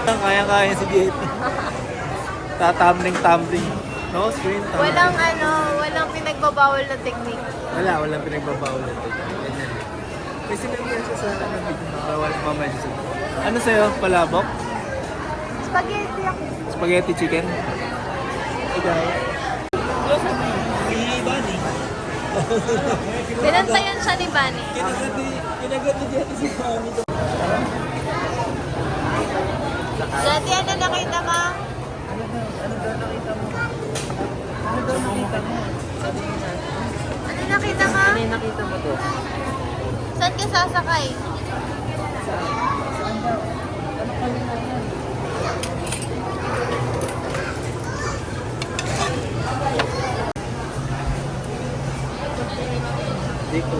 Kaya-kaya si Jetty. Tatumbling-tumbling. No, screen tumbling. Walang pinagbabawal na technique. Walang pinagbabawal na technique. Ganyan. May sinagyan siya sa video. Bawal mamaya siya. Ano sa'yo? Palabok? Spaghetti ako. Spaghetti chicken? Ikaw? Si Bunny. Binantayan siya ni Bunny. Kinagat ni Jetty si Bunny. Jetty, ano nakita mo? Ano nakita mo? Ano yung nakita mo to? Saan ka sasakay? Dito.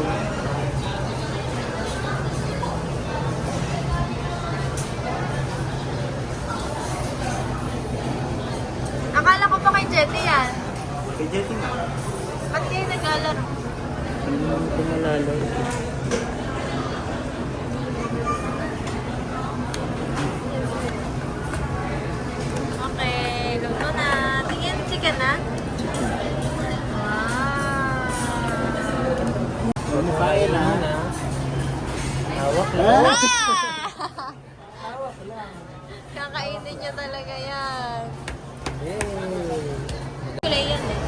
Akala ko pa kay Jetty yan. Kay Jetty nga. Ba't kayo naglalaro? Hindi mo ito malalo. Okay, luto na. Tingin, chicken na? Wow. Mukhain na. Hawak lang. Ah! Kakainin niya talaga yan. Kulay yan eh.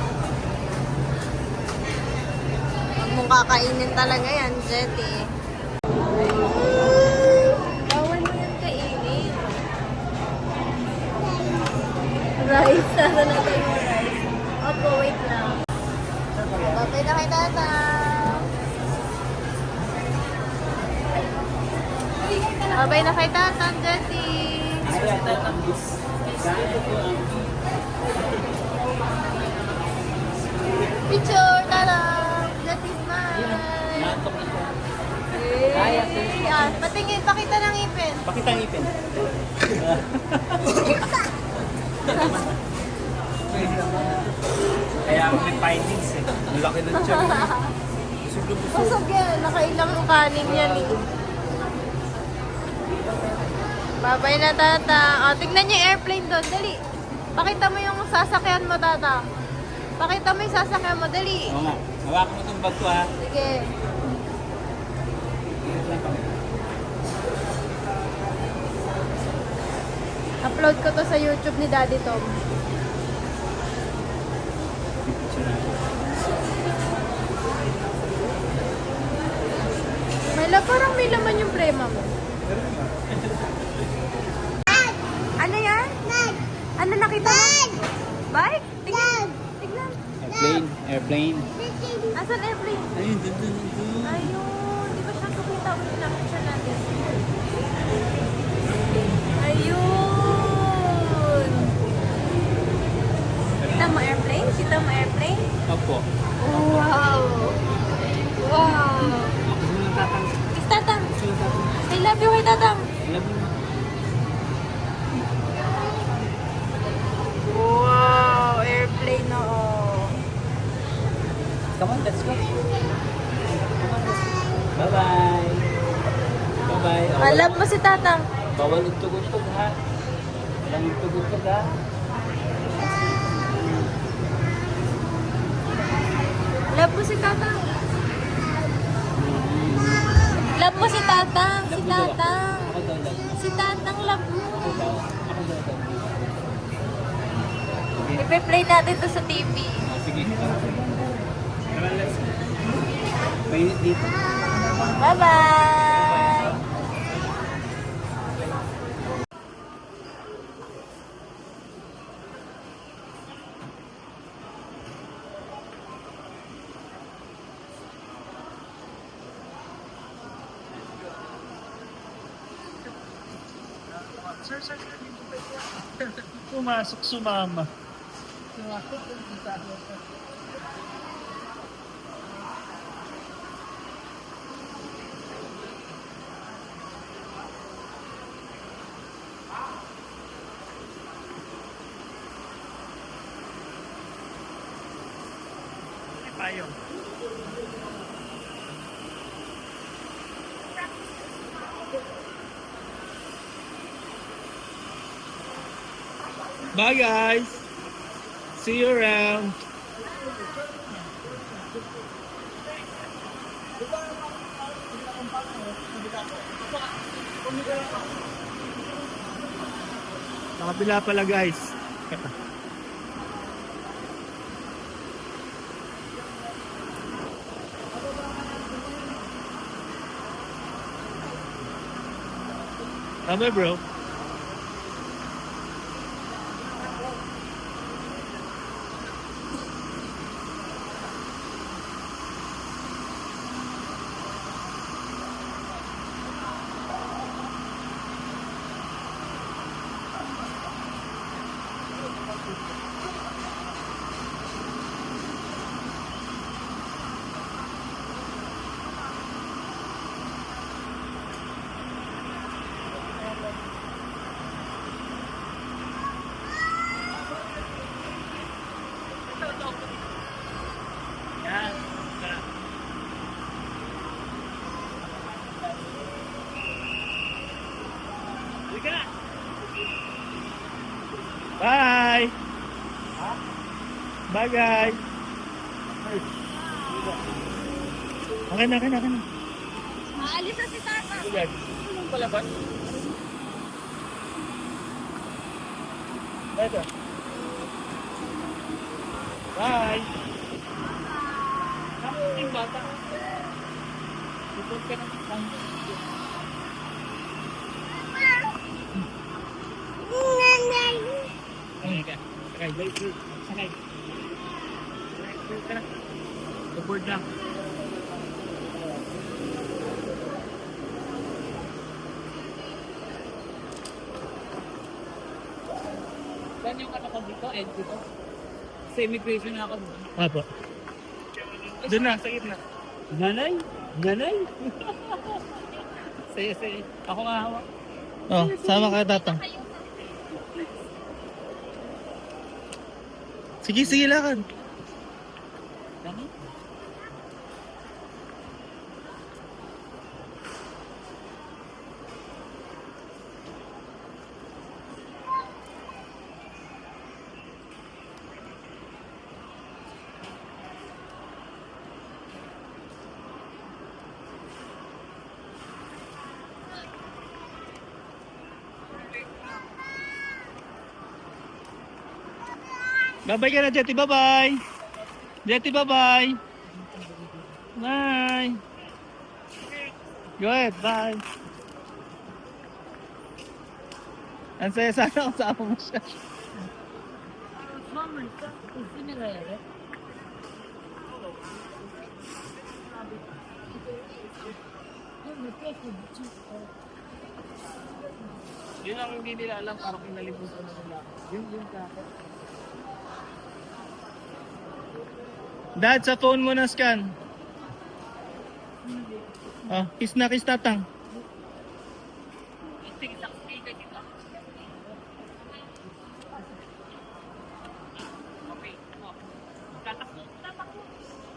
Huwag mong kakainin talaga yan, Jetty. Bawal mo yan kainin. Rice. Nasa natin yung rice. Opo, wait lang. Babay na kay Tata. Babay na kay Tata, Jetty. Picture, Tata. Jetty smile. Yan, patingin, pakita ng ipin. Pakita ang ipin. Kaya ako may findings eh. Ang laki ng tiyan. Busog na busog. Busog yan, nakailang kanin yan eh. Babay na, Tata. O, tignan niyo yung airplane doon. Dali. Pakita mo yung sasakyan mo, Tata. Pakita mo yung sasakyan mo. Dali. Oo nga. Hawakan mo itong bag ko ha. Sige. Upload ko to sa YouTube ni Daddy Tom. Parang may laman yung prema mo. Ano yan? Ano nakita mo? Bike? Tignan. Tignan. Airplane. Asan airplane? Ayun, dun. Ayun. Di ba siya kumita? Pinapicture natin. Ayun. Kita mo airplane? Kita mo airplane? Opo. Wow. Wow. Tatang. Kiss Tatang. I love you kay Tatang. Wow. Airplane na oh. Come on, let's go. Bye-bye. Bye-bye. I love mo si Tatang. Bawal utog-utog ha. Walang utog-utog ha. Love mo si Tatang. Love mo si Tatang. Si Tatang. Ako daw, love. Si Tatang love mo. Ako daw, love. Ipe-play natin to sa TV. Oh, sige. Let's go. May dito. Bye-bye! Sir. Pumasok, sumama. Payong. Bye guys. See you around. Nakabila pala guys. Tama bro. Bye. Bye guys. Okay na. Maalis na si Tata. Anong palabas? Ito. Bye. Ako yung bata. Ipot ka na ng Sakay, wait. Sakay. Wait ka na. Board lang. Saan yung ano ko dito? End dito? Sa immigration na ako dito. Apo. Doon na, sa gitna. Nanay? Nanay? Sige. Ako nga hawak. Oh, sama ka tatang. Sige, lakad. Nanay? Bye-bye ka na, Jetty. Bye-bye. Jetty, bye-bye. Bye. Go ahead. Bye. Ang saya sana kung saan mo siya. Mama, ito nila yan. Yun ang hindi nila alam, parang kinalimutan na nila. Yun ka. Dad, sa phone mo na scan. Oh, kiss tatang.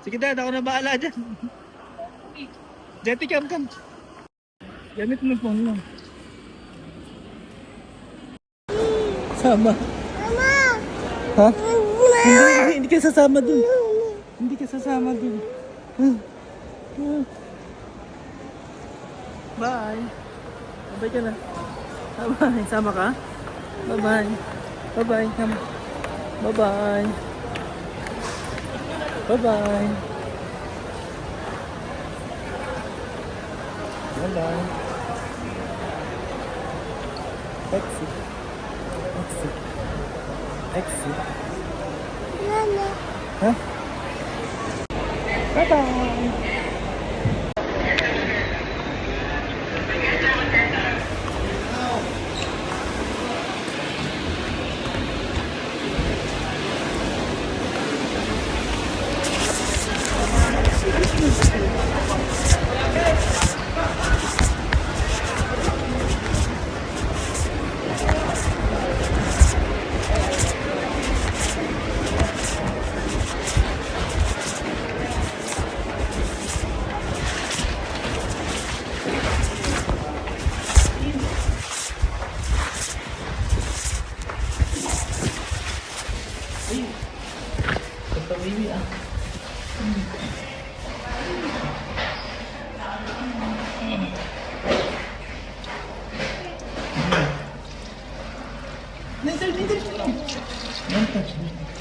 Sige dad, ako na bahala dyan. Jetty, come. Gamit mo yung phone mo. Sama. Mama! Ha? Hindi ka sasama dun. Hindi ka sasama dun. Bye. Bye ka na. Bye. Sama ka? Bye-bye. Bye-bye. Bye-bye. Bye-bye. Bye-bye. Exit. Huh? Bye-bye. Don't touch me.